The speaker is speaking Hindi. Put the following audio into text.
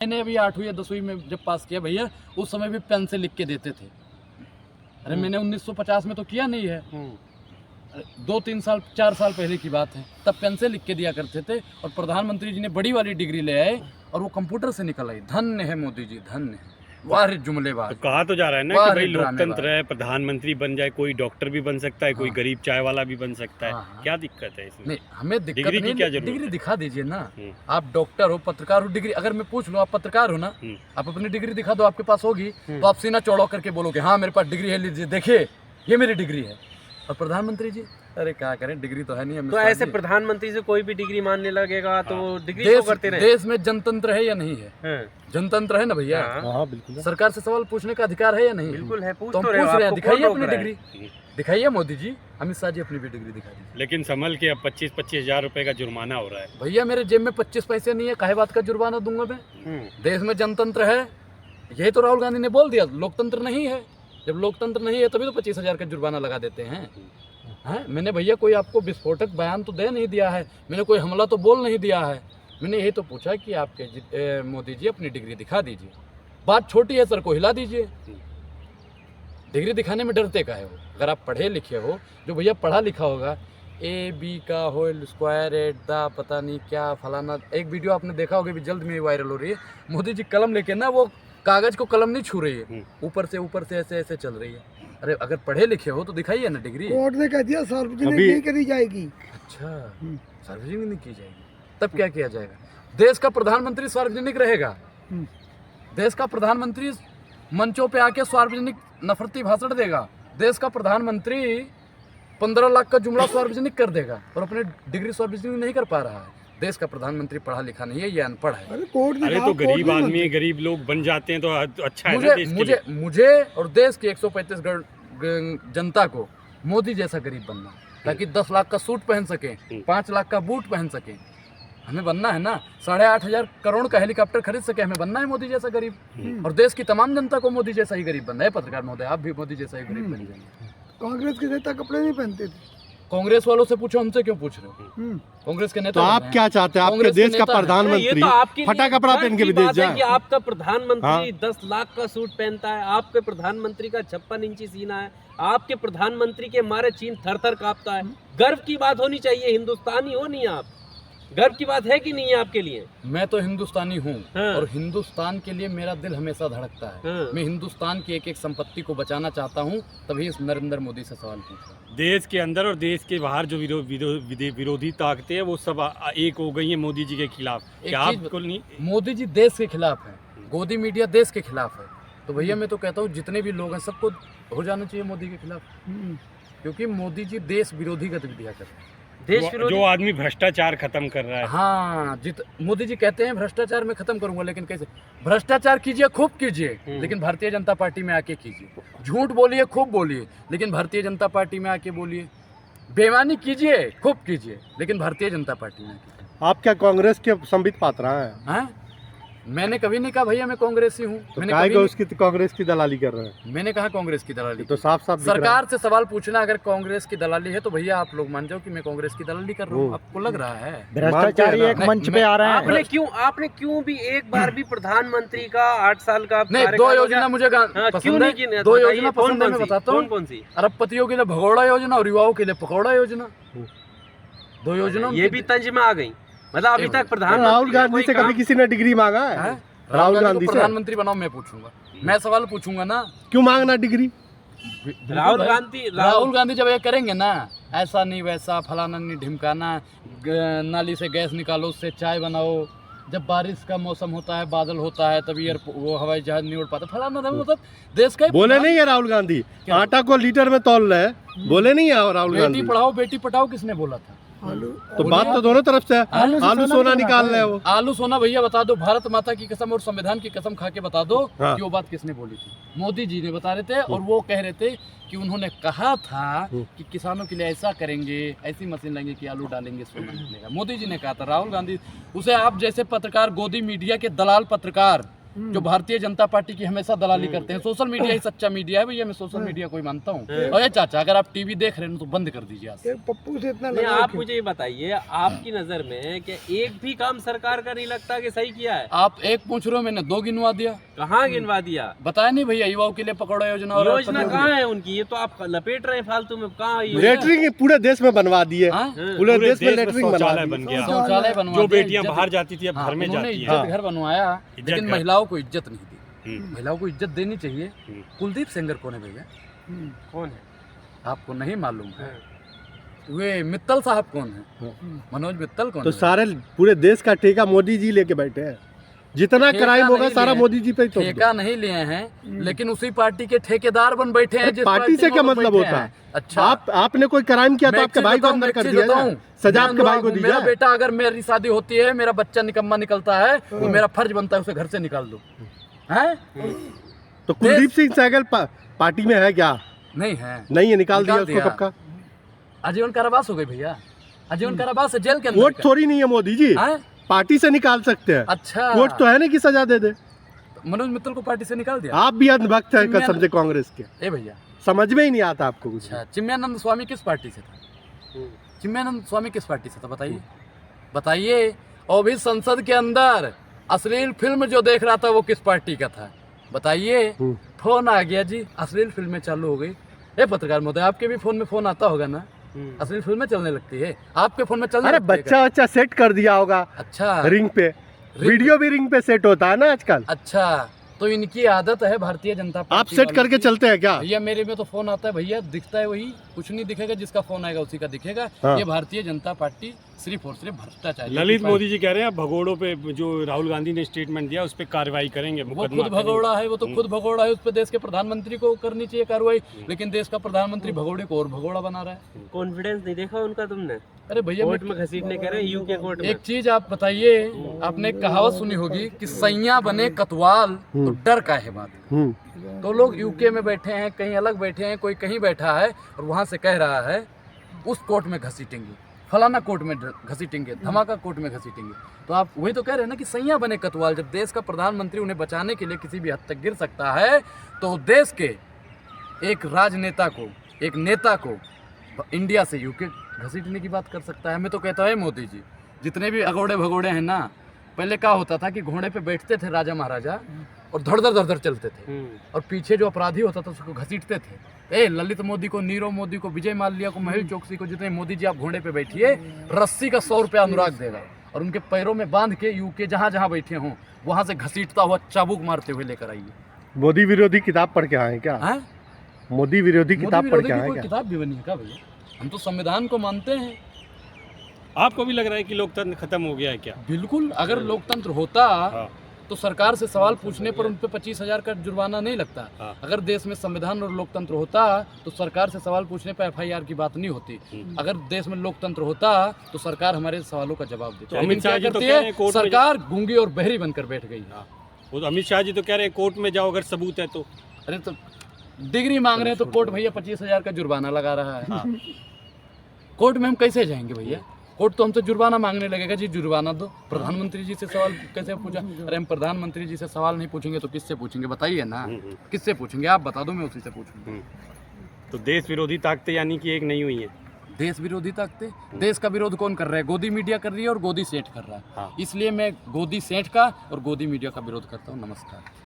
मैंने अभी 8वीं या 10वीं में जब पास किया भैया, उस समय भी पेन से लिख के देते थे। अरे मैंने 1950 में तो किया नहीं है, 2-3 साल 4 साल पहले की बात है, तब पेन से लिख के दिया करते थे। और प्रधानमंत्री जी ने बड़ी वाली डिग्री ले आए और वो कंप्यूटर से निकल आई। धन्य है मोदी जी, धन्य है। वाह जुमलेबाज। तो कहा तो जा रहा है ना कि भाई लोकतंत्र है, प्रधानमंत्री बन जाए, कोई डॉक्टर भी बन सकता है, कोई गरीब चाय वाला भी बन सकता है। क्या दिक्कत है इसमें? नहीं, हमें दिक्कत डिग्री की क्या जरूरत है? डिग्री दिखा दीजिए ना। आप डॉक्टर हो, पत्रकार हो, डिग्री अगर मैं पूछ लूं आप पत्रकार हो ना, आप अपनी डिग्री दिखा दो, आपके पास होगी तो आप सीना चौड़ा करके बोलोगे हाँ मेरे पास डिग्री है, लीजिए देखिए ये मेरी डिग्री है। और प्रधानमंत्री जी अरे क्या करें, डिग्री तो है नहीं। तो ऐसे प्रधानमंत्री से कोई भी डिग्री मानने लगेगा तो डिग्री देश, क्यों करते रहे? देश में जनतंत्र है या नहीं है? जनतंत्र है ना भैया। हाँ बिल्कुल। सरकार से सवाल पूछने का अधिकार है या नहीं? बिल्कुल है। पूछ तो हम तो पूछ रहे हैं, दिखाइए अपनी रहा डिग्री, दिखाइए मोदी जी, अमित शाह जी अपनी भी डिग्री दिखा दीजिए। लेकिन संभल के अब 25-25 हजार रुपए का जुर्माना हो रहा है। भैया मेरे जेब में 25 पैसे नहीं है, काहे बात का जुर्माना दूंगा मैं? देश में जनतंत्र है, यही तो राहुल गांधी ने बोल दिया। लोकतंत्र नहीं है, जब लोकतंत्र नहीं है तभी तो 25,000 का जुर्माना लगा देते हैं। मैंने भैया कोई आपको विस्फोटक बयान तो दे नहीं दिया है, मैंने कोई हमला तो बोल नहीं दिया है। मैंने यही तो पूछा कि आपके मोदी जी अपनी डिग्री दिखा दीजिए। बात छोटी है सर, को हिला दीजिए। डिग्री दिखाने में डरते का है हो? अगर आप पढ़े लिखे हो, जो भैया पढ़ा लिखा होगा, AB का होल स्क्वायर एट द पता नहीं क्या फलाना, एक वीडियो आपने देखा होगा भी जल्द में वायरल हो रही है। मोदी जी कलम लेके ना वो कागज को कलम नहीं छू रही है, ऊपर से ऐसे ऐसे चल रही है। अरे अगर पढ़े लिखे हो तो दिखाइए ना डिग्री। कोर्ट ने कह दिया सार्वजनिक नहीं करी जाएगी। अच्छा, सार्वजनिक नहीं की जाएगी, तब क्या किया जाएगा? देश का प्रधानमंत्री सार्वजनिक रहेगा? देश का प्रधानमंत्री मंचों पे आके सार्वजनिक नफरती भाषण देगा? देश का प्रधानमंत्री 15 लाख का जुमला सार्वजनिक कर देगा और अपने डिग्री सार्वजनिक नहीं कर पा रहा है? देश का प्रधानमंत्री पढ़ा लिखा नहीं है, ये अनपढ़ है। अरे तो गरीब आदमी है, गरीब लोग बन जाते हैं तो अच्छा है ना देश के लिए। मुझे और देश की 135 करोड़ जनता को मोदी जैसा गरीब बनना, ताकि 10 लाख का सूट पहन सके, 5 लाख का बूट पहन सके। हमें बनना है ना, 8,500 करोड़ का हेलीकॉप्टर खरीद सके, हमें बनना है मोदी जैसा गरीब। और देश की तमाम जनता को मोदी जैसा ही गरीब बनना है। पत्रकार महोदय, आप भी मोदी जैसा ही गरीब बन जाएंगे। कांग्रेस के नेता कपड़े नहीं पहनते थे। कांग्रेस वालों से पूछो, हमसे क्यों पूछ रहे हो? कांग्रेस के नेता तो आप क्या चाहते हैं? आपके देश का प्रधानमंत्री फटा कपड़ा पहन के विदेश जाए? कि आपका प्रधानमंत्री 10 लाख का सूट पहनता है, आपके प्रधानमंत्री का 56 इंची सीना है, आपके प्रधानमंत्री के मारे चीन थर थर कांपता है। गर्व की बात होनी चाहिए, हिंदुस्तानी हो नहीं आप? गर्व की बात है कि नहीं है आपके लिए? मैं तो हिंदुस्तानी हूँ और हिंदुस्तान के लिए मेरा दिल हमेशा धड़कता है। मैं हिंदुस्तान की एक एक संपत्ति को बचाना चाहता हूँ, तभी इस नरेंद्र मोदी से सवाल पूछा। देश के अंदर और देश के बाहर जो विरोधी ताकतें हैं वो सब एक हो गई है मोदी जी के खिलाफ। क्या आपको नहीं? मोदी जी देश के खिलाफ है, गोदी मीडिया देश के खिलाफ है। तो भैया मैं तो कहता हूँ जितने भी लोग हैं सबको हो जाना चाहिए मोदी के खिलाफ, क्योंकि मोदी जी देश विरोधी गतिविधियाँ कर रहे हैं। जो आदमी भ्रष्टाचार खत्म कर रहा है। हाँ, मोदी जी कहते हैं भ्रष्टाचार मैं खत्म करूंगा, लेकिन कैसे? भ्रष्टाचार कीजिए, खूब कीजिए, लेकिन भारतीय जनता पार्टी में आके कीजिए। झूठ बोलिए, खूब बोलिए, लेकिन भारतीय जनता पार्टी में आके बोलिए। बेईमानी कीजिए, खूब कीजिए, लेकिन भारतीय जनता पार्टी में आके। आप क्या कांग्रेस के संबित पात्र हैं? मैंने कभी नहीं कहा भैया मैं कांग्रेसी हूँ। तो उसकी कांग्रेस की दलाली कर रहे हैं? मैंने कहा कांग्रेस की दलाली? तो साफ साफ सरकार से सवाल पूछना, अगर कांग्रेस की दलाली है तो भैया आप लोग मान जाओ कि मैं कांग्रेस की दलाली कर रहा हूँ। आपको लग रहा है भ्रष्टाचारी एक मंच पे आ रहा है? आपने क्यों भी एक बार भी प्रधानमंत्री का 8 साल का नहीं, 2 योजना मुझे पसंद है। 2 योजना पसंद है, मैं बताता हूँ। कौन सी? अरबपतियों के लिए भगोड़ा योजना और युवाओं के लिए पकौड़ा योजना। 2 योजना ये भी तंज में आ गई। मतलब अभी तक प्रधानमंत्री राहुल गांधी से कभी किसी ने डिग्री मांगा है? राहुल गांधी को प्रधानमंत्री बनाओ, मैं पूछूंगा, मैं सवाल पूछूंगा ना। क्यों मांगना डिग्री? राहुल गांधी जब ये करेंगे ना, ऐसा नहीं वैसा फलाना नहीं ढिमकाना, नाली से गैस निकालो उससे चाय बनाओ, जब बारिश का मौसम होता है बादल होता है तभी वो हवाई जहाज नहीं उड़ पाता, फलाना मतलब देश का बोले नहीं है राहुल गांधी? आटा को लीटर में तौल रहे, बोले नहीं है राहुल गांधी? बेटी पढ़ाओ बेटी पढ़ाओ किसने बोला था? तो बात तो दोनों तरफ से है। आलू सोना निकाल रहे हो। आलू सोना भैया बता दो, भारत माता की कसम और संविधान की कसम खा के बता दो कि वो बात किसने बोली थी? मोदी जी ने बता रहे थे, और वो कह रहे थे कि उन्होंने कहा था कि किसानों के लिए ऐसा करेंगे, ऐसी मशीन लेंगे कि आलू डालेंगे सोना निकलेगा। मोदी जी ने कहा था, राहुल गांधी। उसे आप जैसे पत्रकार, गोदी मीडिया के दलाल पत्रकार जो भारतीय जनता पार्टी की हमेशा दलाली करते हैं। सोशल मीडिया ही सच्चा मीडिया है भैया, मैं सोशल मीडिया को ही मानता हूँ। और ये चाचा अगर आप टीवी देख रहे हैं तो बंद कर दीजिए आज से। पप्पू से इतना नहीं, लगाव आप क्यों? मुझे ये बताइए, आपकी नजर में कि एक भी काम सरकार का नहीं लगता कि सही किया है? आप एक पूछ रहे हो, मैंने 2 गिनवा दिया। कहाँ गिनवा दिया? बताया नहीं भैया, युवाओं के लिए पकौड़ा योजना और योजना कहाँ है उनकी? ये तो आप लपेट रहे हैं फालतू में। कहाँ है? लेटरिंग पूरे देश में बनवा दिए, हाँ? पूरे देश में लेटरिंग बनवा शौचालय दिए। बन गया। शौचालय बनवा जो दिया, बेटियां इज्जत- बाहर जाती थी अब हाँ, घर में उन्होंने जाती इज्जत हैं। घर बनवाया, इज्जत लेकिन घर। महिलाओं को इज्जत नहीं दी। हम्म। महिलाओं को इज्जत देनी चाहिए। हम्म। कुलदीप सेंगर कौन है भैया? कौन है? आपको नहीं मालूम है? वे मित्तल साहब कौन है? मनोज मित्तल कौन तो है? सारे पूरे देश का ठेका मोदी जी लेके बैठे हैं। जितना ठेका क्राइम होगा नहीं सारा लिए। मोदी जी पे ही तो ठेका नहीं लिए हैं, लेकिन उसी पार्टी के ठेकेदार बन बैठे हैं। जिस पार्टी से में क्या वो मतलब बैठे होता हैं। है? अच्छा, आपने कोई क्राइम किया तो मैं आपके एक भाई चीज को बताऊं, अंदर मैं कर एक दिया चीज ना, बताऊं। सजा मैं आपके भाई को अनुराग हूं, दी मेरा जाए। बेटा अगर मेरी शादी होती है, मेरा बच्चा निकम्मा निकलता है, तो मेरा फर्ज बनता है उसे घर से निकाल दो। हैं? तो कुलदीप सिंह सहगल पार्टी में है क्या? नहीं है, नहीं है, निकाल दिया निकाल उसको कब का। आजीवन कारावास हो गई भैया। आजीवन कारावास है, जेल के अंदर वोट का। थोड़ी नहीं है मोदी जी, हैं? पार्टी से निकाल सकते हैं। अच्छा, वोट तो है नहीं कि सजा दे दे। मनोज मित्तल को पार्टी से निकाल दिया। आप भी अंधभक्त है चिन्मयानंद- कसम से कांग्रेस के, ए भैया, समझ में ही नहीं आता आपको कुछ। अच्छा, चिन्मयानंद स्वामी किस पार्टी से था? चिन्मयानंद स्वामी किस पार्टी से था? बताइए, बताइए। और भी संसद के अंदर अश्लील फिल्म जो देख रहा था वो किस पार्टी का था? बताइए। फोन आ गया जी, अश्लील फिल्में चालू हो गई। ए पत्रकार महोदय, आपके भी फोन में फोन आता होगा ना? अश्लील फिल्में चलने लगती है आपके फोन में चलने अरे लगती है बच्चा बच्चा सेट कर दिया होगा क्या? अच्छा, रिंग पे, वीडियो भी रिंग पे सेट होता है ना आजकल। अच्छा, तो इनकी आदत है भारतीय जनता पार्टी आप सेट वालों करके की। चलते हैं क्या? भैया मेरे में तो फोन आता है भैया, दिखता है वही, कुछ नहीं दिखेगा, जिसका फोन आएगा उसी का दिखेगा। हाँ। ये भारतीय जनता पार्टी सिर्फ और सिर्फ भ्रष्टाचार। ललित मोदी जी कह रहे हैं भगोड़ों पे जो राहुल गांधी ने स्टेटमेंट दिया उस पे कार्रवाई करेंगे, वो मुकदमा खुद करेंगे। भगोड़ा है, वो तो खुद भगोड़ा है। उस पर देश के प्रधानमंत्री को करनी चाहिए कार्रवाई, लेकिन देश का प्रधानमंत्री भगोड़े को और भगोड़ा बना रहा है। कॉन्फिडेंस नहीं देखा उनका तुमने? अरे भैया, कोर्ट में घसीटने कह रहे हैं, यूके कोर्ट में। एक चीज आप बताइए, आपने एक कहावत सुनी होगी कि सैया बने कतवाल तो डर का है बात। तो लोग यूके में बैठे हैं, कहीं अलग बैठे हैं, कोई कहीं बैठा है और वहां से कह रहा है उस कोर्ट में घसीटेंगे, फलाना कोर्ट में घसीटेंगे, धमाका कोर्ट में घसीटेंगे। तो आप वही तो कह रहे हैं ना कि सैया बने कतवाल। जब देश का प्रधानमंत्री उन्हें बचाने के लिए किसी भी हद तक गिर सकता है, तो देश के एक राजनेता को, एक नेता को इंडिया से यूके घसीटने की बात कर सकता है। मैं तो कहता है मोदी जी, जितने भी अगोड़े भगोड़े हैं ना, पहले क्या होता था कि घोड़े पे बैठते थे राजा महाराजा और धड़ चलते थे, और पीछे जो अपराधी होता था उसको घसीटते थे। ललित मोदी को, नीरव मोदी को, विजय माल्या को, महेश चौकसी को, जितने मोदी जी आप घोड़े पे बैठिए, रस्सी का 100 रुपया अनुराग देगा और उनके पैरों में बांध के यूके जहाँ जहाँ बैठे हों वहाँ से घसीटता हुआ चाबुक मारते हुए लेकर आइए। मोदी विरोधी किताब पढ़ के आए क्या? हैं? मोदी विरोधी मोदी किताब पढ़ विरोधी के की आए कोई क्या? किताब भी बनी है क्या भैया? हम तो संविधान को मानते हैं। आपको भी लग रहा है कि लोकतंत्र खत्म हो गया है क्या? बिल्कुल, अगर लोकतंत्र होता हाँ। तो सरकार से सवाल पूछने पर उन पे 25,000 का जुर्माना नहीं लगता। हाँ। अगर देश में संविधान और लोकतंत्र होता तो सरकार से सवाल पूछने पर FIR की बात नहीं होती। अगर देश में लोकतंत्र होता तो सरकार हमारे सवालों का जवाब देती। तो अमित लेकिन शाह क्या जी तो करती कह रहे है, हैं कोर्ट में सरकार गूंगी और बहरी बनकर बैठ गई। वो तो अमित शाह जी तो कह रहे हैं कोर्ट में जाओ अगर सबूत है तो। अरे तो डिग्री मांग रहे हैं तो कोर्ट भैया 25,000 का जुर्माना लगा रहा है। कोर्ट में हम कैसे जाएंगे भैया? कोर्ट तो हमसे जुर्माना मांगने लगेगा, जी जुर्माना दो। प्रधानमंत्री जी से सवाल कैसे पूछा? अरे हम प्रधानमंत्री जी से सवाल नहीं पूछेंगे तो किससे पूछेंगे? बताइए ना, किससे पूछेंगे? आप बता दो, मैं उसी से पूछूंगा। तो देश विरोधी ताकतें यानी कि एक नहीं हुई है। देश विरोधी ताकतें, देश का विरोध कौन कर रहा है? गोदी मीडिया कर रही है और गोदी सेठ कर रहा है। हाँ। इसलिए मैं गोदी सेठ का और गोदी मीडिया का विरोध करता हूँ। नमस्कार।